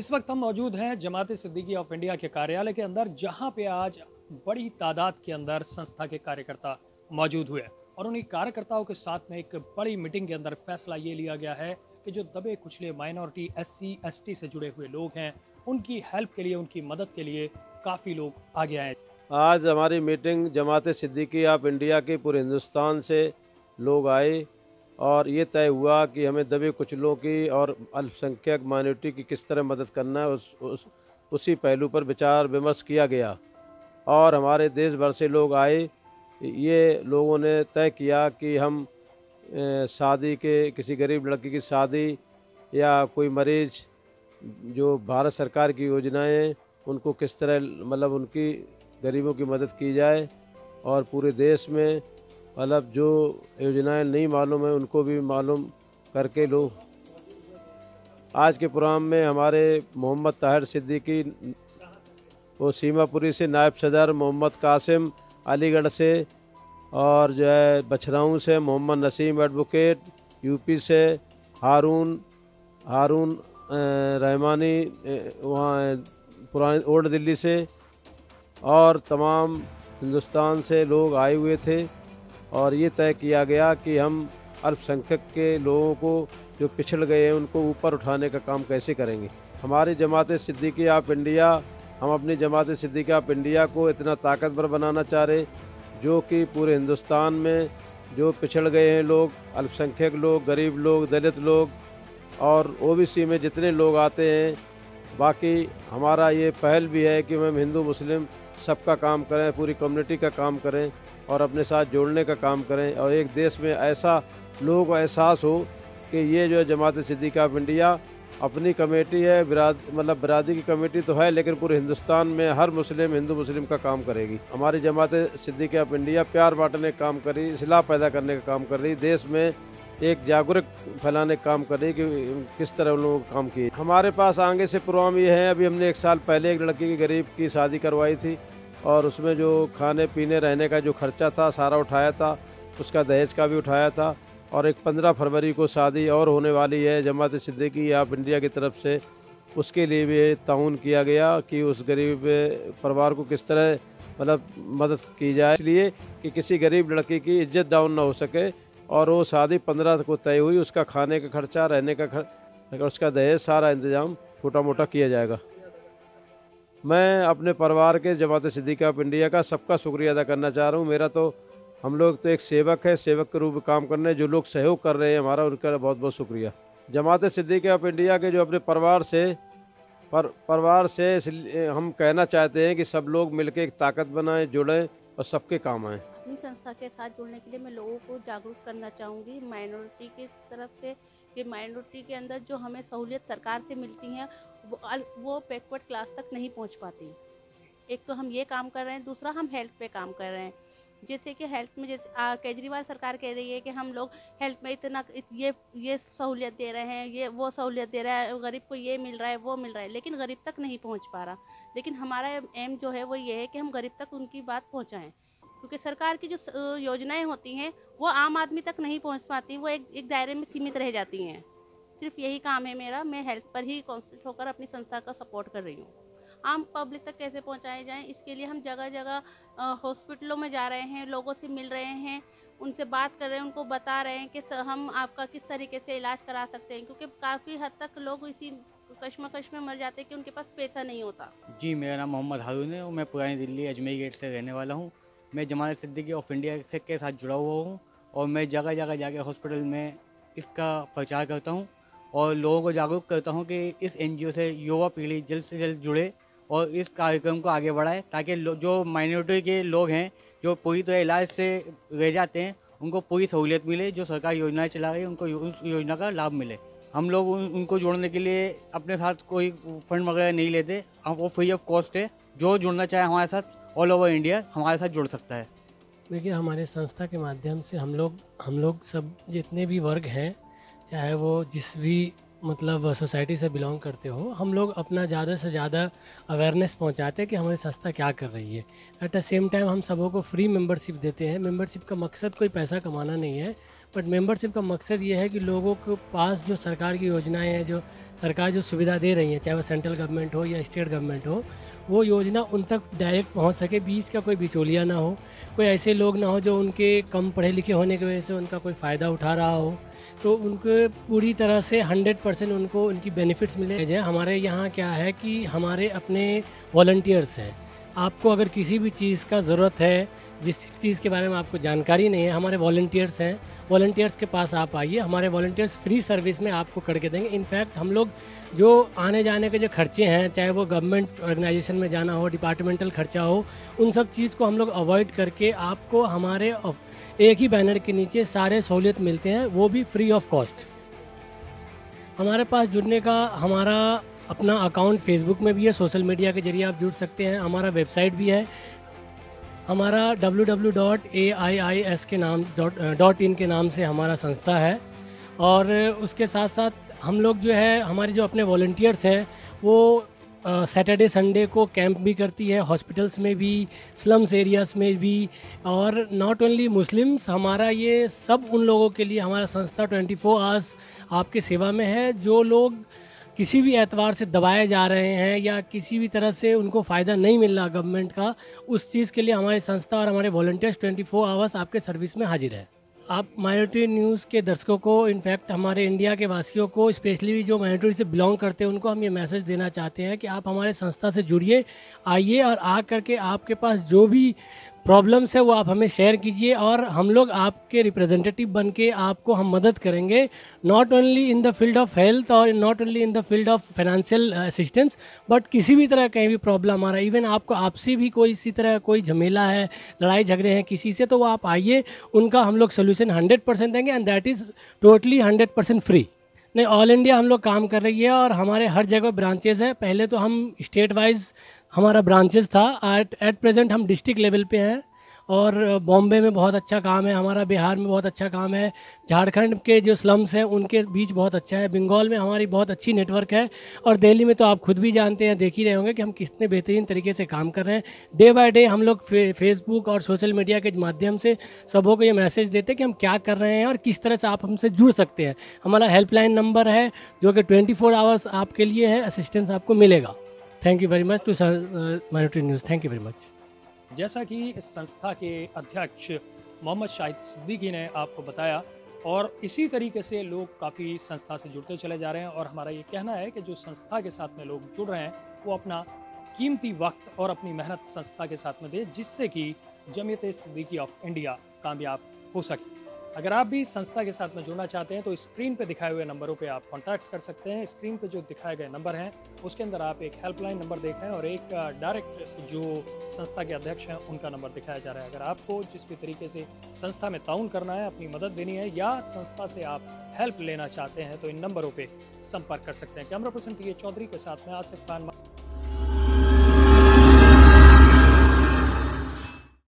इस वक्त हम मौजूद हैं जमात सिद्दीकी ऑफ इंडिया के कार्यालय के अंदर, जहां पे आज बड़ी तादाद के अंदर संस्था के कार्यकर्ता मौजूद हुए और उन्हीं कार्यकर्ताओं के साथ में एक बड़ी मीटिंग के अंदर फैसला ये लिया गया है कि जो दबे कुचले माइनॉरिटी SC ST से जुड़े हुए लोग हैं, उनकी हेल्प के लिए, उनकी मदद के लिए काफ़ी लोग आगे आए। आज हमारी meeting Jamaat Siddiqui of India के पूरे हिंदुस्तान से लोग आए और ये तय हुआ कि हमें दबे कुचलों की और अल्पसंख्यक माइनॉरिटी की किस तरह मदद करना है, उसी पहलू पर विचार विमर्श किया गया और हमारे देश भर से लोग आए। ये लोगों ने तय किया कि हम शादी के किसी गरीब लड़की की शादी या कोई मरीज जो भारत सरकार की योजनाएं उनको किस तरह मतलब उनकी गरीबों की मदद की जाए और पूरे देश में मतलब जो योजनाएं नहीं मालूम है उनको भी मालूम करके लो। आज के प्रोग्राम में हमारे मोहम्मद ताहिर सिद्दीकी वो सीमापुरी से, नायब सदर मोहम्मद कासिम अलीगढ़ से, और जो है बछराऊँ से मोहम्मद नसीम एडवोकेट, यूपी से हारून रहमानी वहाँ पुरानी ओल्ड दिल्ली से, और तमाम हिंदुस्तान से लोग आए हुए थे और ये तय किया गया कि हम अल्पसंख्यक के लोगों को जो पिछड़ गए हैं उनको ऊपर उठाने का काम कैसे करेंगे। हमारी जमात सिद्दीकी ऑफ इंडिया, हम अपनी जमात सिद्दीकी ऑफ इंडिया को इतना ताकतवर बनाना चाह रहे जो कि पूरे हिंदुस्तान में जो पिछड़ गए हैं लोग, अल्पसंख्यक लोग, गरीब लोग, दलित लोग और OBC में जितने लोग आते हैं, बाकी हमारा ये पहल भी है कि हम हिंदू मुस्लिम सबका काम करें, पूरी कम्युनिटी का काम करें और अपने साथ जोड़ने का काम करें और एक देश में ऐसा लोगों को एहसास हो कि ये जो है जमात सिद्दीकी ऑफ इंडिया अपनी कमेटी है, बरादरी की कमेटी तो है, लेकिन पूरे हिंदुस्तान में हर मुस्लिम हिंदू मुस्लिम का काम करेगी। हमारी जमात सिद्दीकी ऑफ इंडिया प्यार बांटने का काम कर रही, इस्लाह पैदा करने का काम कर रही, देश में एक जागरूक फैलाने का काम कर रही कि किस तरह उन लोगों को काम किए। हमारे पास आगे से प्रोग्राम ये है, अभी हमने 1 साल पहले एक लड़की की गरीब की शादी करवाई थी और उसमें जो खाने पीने रहने का जो खर्चा था सारा उठाया था, उसका दहेज का भी उठाया था और एक 15 फरवरी को शादी और होने वाली है जमात सिद्दीकी ऑफ इंडिया की तरफ से, उसके लिए भी ताउन किया गया कि उस गरीब परिवार को किस तरह मदद की जाए, इसलिए कि किसी गरीब लड़की की इज्जत डाउन ना हो सके। और वो शादी 15 को तय हुई, उसका खाने का खर्चा, रहने का खर्चा, उसका दहेज, सारा इंतजाम छोटा मोटा किया जाएगा। मैं अपने परिवार के जमात सिद्दीकी ऑफ इंडिया का सबका शुक्रिया अदा करना चाह रहा हूँ। मेरा तो हम लोग तो एक सेवक है, सेवक के रूप में काम करने जो लोग सहयोग कर रहे हैं हमारा, उनका बहुत बहुत शुक्रिया। जमात सिद्दीकी ऑफ इंडिया के जो अपने परिवार से इसलिए हम कहना चाहते हैं कि सब लोग मिलकर एक ताकत बनाएं, जुड़ें और सबके काम आएँ। अपनी संस्था के साथ जुड़ने के लिए मैं लोगों को जागरूक करना चाहूँगी माइनॉरिटी की तरफ से कि माइनॉरिटी के अंदर जो हमें सहूलियत सरकार से मिलती हैं वो बैकवर्ड क्लास तक नहीं पहुँच पाती। एक तो हम ये काम कर रहे हैं, दूसरा हम हेल्थ पे काम कर रहे हैं। जैसे कि हेल्थ में जैसे केजरीवाल सरकार कह रही है कि हम लोग हेल्थ में इतना ये सहूलियत दे रहे हैं, ये वो सहूलियत दे रहा है, गरीब को ये मिल रहा है, वो मिल रहा है, लेकिन गरीब तक नहीं पहुंच पा रहा। लेकिन हमारा एम जो है वो ये है कि हम गरीब तक उनकी बात पहुंचाएं, क्योंकि सरकार की जो योजनाएं होती हैं वो आम आदमी तक नहीं पहुंच पाती, वो एक दायरे में सीमित रह जाती हैं। सिर्फ यही काम है मेरा, मैं हेल्थ पर ही कॉन्सेंट्रेट होकर अपनी संस्था का सपोर्ट कर रही हूँ। आम पब्लिक तक कैसे पहुंचाए जाएं, इसके लिए हम जगह जगह हॉस्पिटलों में जा रहे हैं, लोगों से मिल रहे हैं, उनसे बात कर रहे हैं, उनको बता रहे हैं कि हम आपका किस तरीके से इलाज करा सकते हैं, क्योंकि काफ़ी हद तक लोग इसी कश्मकश में मर जाते हैं कि उनके पास पैसा नहीं होता। जी, मेरा नाम मोहम्मद हारून है और मैं पुरानी दिल्ली अजमेर गेट से रहने वाला हूँ। मैं जमात सिद्दीकी ऑफ इंडिया से के साथ जुड़ा हुआ हूँ और मैं जगह जगह जाके हॉस्पिटल में इसका प्रचार करता हूँ और लोगों को जागरूक करता हूँ कि इस NGO से युवा पीढ़ी जल्द से जल्द जुड़े और इस कार्यक्रम को आगे बढ़ाए, ताकि जो माइनॉरिटी के लोग हैं जो पूरी तरह इलाज से रह जाते हैं उनको पूरी सहूलियत मिले, जो सरकार योजनाएं चला रही है उनको उस योजना का लाभ मिले। हम लोग उनको जोड़ने के लिए अपने साथ कोई फंड वगैरह नहीं लेते, हम वो फ्री ऑफ कॉस्ट है। जो जुड़ना चाहे हमारे साथ ऑल ओवर इंडिया हमारे साथ जुड़ सकता है। देखिए, हमारे संस्था के माध्यम से हम लोग सब जितने भी वर्ग हैं, चाहे वो जिस भी सोसाइटी से बिलोंग करते हो, हम लोग अपना ज़्यादा से ज़्यादा अवेयरनेस पहुंचाते हैं कि हमारी संस्था क्या कर रही है। एट द सेम टाइम हम सबों को फ्री मेंबरशिप देते हैं। मेंबरशिप का मकसद कोई पैसा कमाना नहीं है, बट मेंबरशिप का मकसद ये है कि लोगों के पास जो सरकार की योजनाएं हैं, जो सरकार जो सुविधा दे रही है, चाहे वो सेंट्रल गवर्नमेंट हो या स्टेट गवर्नमेंट हो, वो योजना उन तक डायरेक्ट पहुंच सके, बीच का कोई बिचौलिया ना हो, कोई ऐसे लोग ना हो जो उनके कम पढ़े लिखे होने की वजह से उनका कोई फ़ायदा उठा रहा हो, तो उनको पूरी तरह से 100% उनको उनकी बेनिफिट्स मिले। हमारे यहाँ क्या है कि हमारे अपने वॉलंटियर्स हैं। आपको अगर किसी भी चीज़ का ज़रूरत है, जिस चीज़ के बारे में आपको जानकारी नहीं है, हमारे वॉलंटियर्स हैं, वॉलंटियर्स के पास आप आइए, हमारे वॉलंटियर्स फ्री सर्विस में आपको करके देंगे। इनफैक्ट हम लोग जो आने जाने के जो खर्चे हैं, चाहे वो गवर्नमेंट ऑर्गेनाइजेशन में जाना हो, डिपार्टमेंटल खर्चा हो, उन सब चीज़ को हम लोग अवॉइड करके आपको हमारे एक ही बैनर के नीचे सारे सहूलियत मिलते हैं, वो भी फ्री ऑफ कॉस्ट। हमारे पास जुड़ने का हमारा अपना अकाउंट फेसबुक में भी है, सोशल मीडिया के जरिए आप जुड़ सकते हैं। हमारा वेबसाइट भी है, हमारा www.aiis के नाम .in के नाम से हमारा संस्था है। और उसके साथ साथ हम लोग जो है, हमारे जो अपने वॉलंटियर्स हैं, वो सैटरडे संडे को कैंप भी करती है, हॉस्पिटल्स में भी, स्लम्स एरियाज़ में भी। और नॉट ओनली मुस्लिम्स, हमारा ये सब उन लोगों के लिए हमारा संस्था 24 आवर्स आपके सेवा में है। जो लोग किसी भी एतबार से दबाए जा रहे हैं या किसी भी तरह से उनको फ़ायदा नहीं मिल रहा गवर्नमेंट का, उस चीज़ के लिए हमारी संस्था और हमारे वॉलंटियर्स 24 आवर्स आपके सर्विस में हाजिर है। आप माइनॉरिटी न्यूज़ के दर्शकों को, इनफैक्ट हमारे इंडिया के वासियों को, स्पेशली जो माइनॉरिटी से बिलोंग करते हैं, उनको हम ये मैसेज देना चाहते हैं कि आप हमारे संस्था से जुड़िए, आइए और आ करके आपके पास जो भी प्रॉब्लम्स है वो आप हमें शेयर कीजिए और हम लोग आपके रिप्रेजेंटेटिव बन के आपको हम मदद करेंगे, not only in the field of health और not only in the field of financial assistance, but किसी भी तरह कहीं भी प्रॉब्लम आ रहा है, इवन आपको आपसी भी कोई इसी तरह कोई झमेला है, लड़ाई झगड़े हैं किसी से, तो वो आप आइए, उनका हम लोग सोल्यूशन 100% देंगे and that is totally 100% free. नहीं, ऑल इंडिया हम लोग काम कर रही है और हमारे हर जगह ब्रांचेस है। पहले तो हम स्टेट वाइज हमारा ब्रांचेस था, एट प्रेजेंट हम डिस्ट्रिक्ट लेवल पे हैं। और बॉम्बे में बहुत अच्छा काम है हमारा, बिहार में बहुत अच्छा काम है, झारखंड के जो स्लम्स हैं उनके बीच बहुत अच्छा है, बंगाल में हमारी बहुत अच्छी नेटवर्क है, और दिल्ली में तो आप खुद भी जानते हैं, देख ही रहे होंगे कि हम कितने बेहतरीन तरीके से काम कर रहे हैं। डे बाय डे हम लोग फेसबुक और सोशल मीडिया के माध्यम से सबों को ये मैसेज देते हैं कि हम क्या कर रहे हैं और किस तरह से आप हमसे जुड़ सकते हैं। हमारा हेल्पलाइन नंबर है जो कि 24 आवर्स आपके लिए है, असिस्टेंस आपको मिलेगा। Thank you very much to minority news, thank you very much. जैसा कि इस संस्था के अध्यक्ष मोहम्मद शाहिद सिद्दीकी ने आपको बताया, और इसी तरीके से लोग काफ़ी संस्था से जुड़ते चले जा रहे हैं, और हमारा ये कहना है कि जो संस्था के साथ में लोग जुड़ रहे हैं वो अपना कीमती वक्त और अपनी मेहनत संस्था के साथ में दे, जिससे कि जमीयत सिद्दीकी ऑफ इंडिया कामयाब हो सके। अगर आप भी संस्था के साथ में जुड़ना चाहते हैं तो स्क्रीन पे दिखाए हुए नंबरों पे आप कांटेक्ट कर सकते हैं। स्क्रीन पे जो दिखाए गए नंबर हैं उसके अंदर आप एक हेल्पलाइन नंबर देख रहे हैं और एक डायरेक्ट जो संस्था के अध्यक्ष हैं उनका नंबर दिखाया जा रहा है। अगर आपको जिस भी तरीके से संस्था में ताउन करना है, अपनी मदद देनी है, या संस्था से आप हेल्प लेना चाहते हैं, तो इन नंबरों पर संपर्क कर सकते हैं। कैमरा पर्सन टी चौधरी के साथ में आसिफ खान।